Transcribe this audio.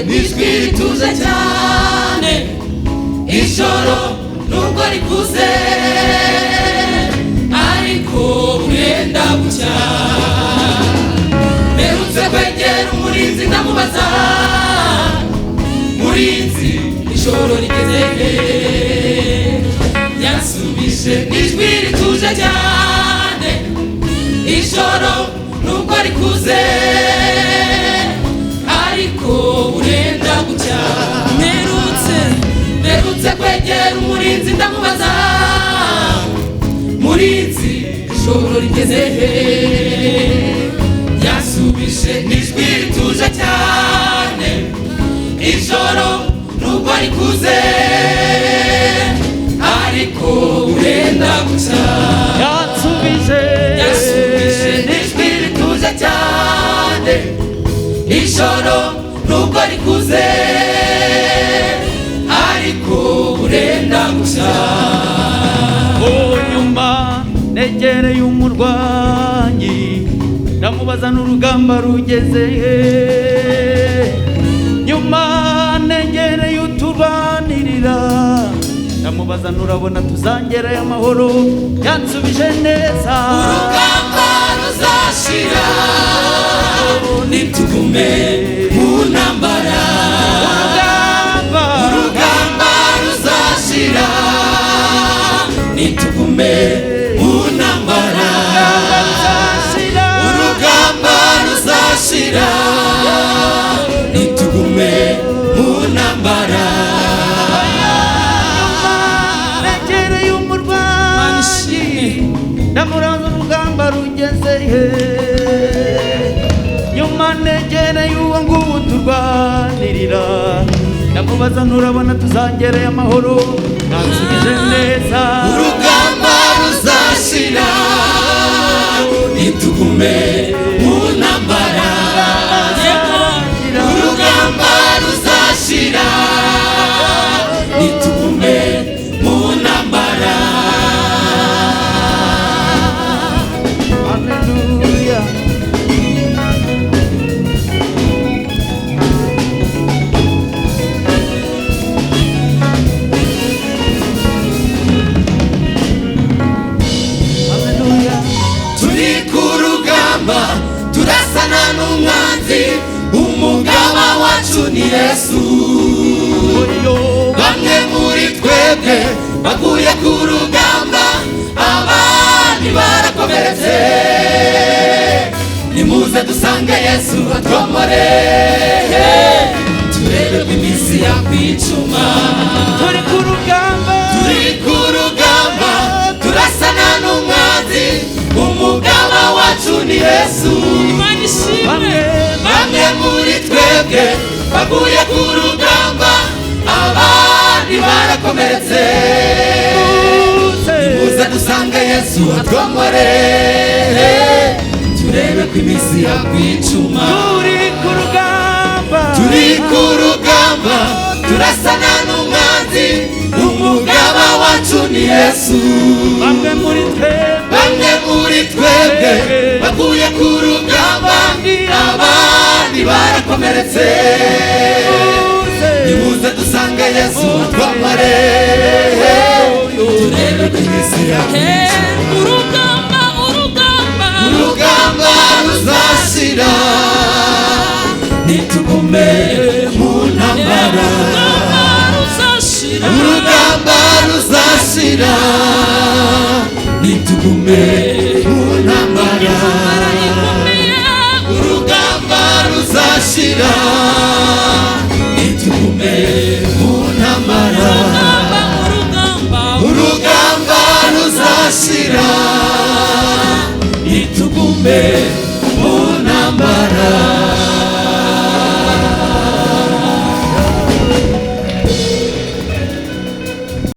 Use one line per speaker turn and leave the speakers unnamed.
n'ijwi rituje cyane, ijoro nubwo rikuze ariko burenda gucya. Mperutse kwegera umurinzi ndamubaza, murinzi ijoro rigeze he? Yansubije n'ijwi rituje cyane, ijoro nubwo rikuze ariko burenda gucya. Mperutse kwegera umurinzi ndamubaza, murinzi ijoro rigeze he? Yansubije n'ijwi rituje cyane, ijoro nubwo rikuze ariko burenda gucya. Yansubije n'ijwi rituje cyane, ijoro nubwo rikuze ariko burenda gucya.
Nyuma negereye umurwanyi ndamubaza n'urugamba rugeze he? Nyuma negereye uturwanirira ndamubaza nurabona tuzangerayo amahoro? Yansubije neza,
urugamba ruzashira nitugume mu ntambara. Urugamba ruzashira nitugume mu ntambara. Urugamba ruzashira nitugume mu ntambara.
negereye umurwanyi ndamubaza urugamba rugeze he? Nyuma negereye uwo nguwo turwanirira ndamubaza nurabona tuzangerayo amahoro? Yansubije neza,
urugamba ruzashira nitugume mu ntambara. Urugamba ruzashira nitugume mu ntambara.
Haleluya.
Turi ku rugamba turasana n'umwanzi, umugaba wacu ni Yesu. Bamwe muri twebwe baguye ku rugamba, abandi barakomeretse. Nimuze dusange Yesu atwomore, turebe ko iminsi yakwicuma.
Turi ku rugamba
turasana n'umwanzi, umugaba wacu ni Yesu. Bamwe muri twebwe baguye ku rugamba, abandi barakomeretse. Nimuze dusange Yesu atwomore, turebe ko iminsi yakwicuma. Turi ku rugamba turasana n'umwanzi, umugaba wacu ni Yesu.
bamwe muri
twebwe baguye ku rugamba, abandi barakomeretse. Nimuze dusange Yesu atwomore, turebe ko iminsi yakwicuma. Urugamba ruzashira nitugume mu ntambara. Urugamba ruzashira nitugume mu ntambara. Urugamba ruzashira nitugume mu ntambara. Urugamba ruzashira nitugume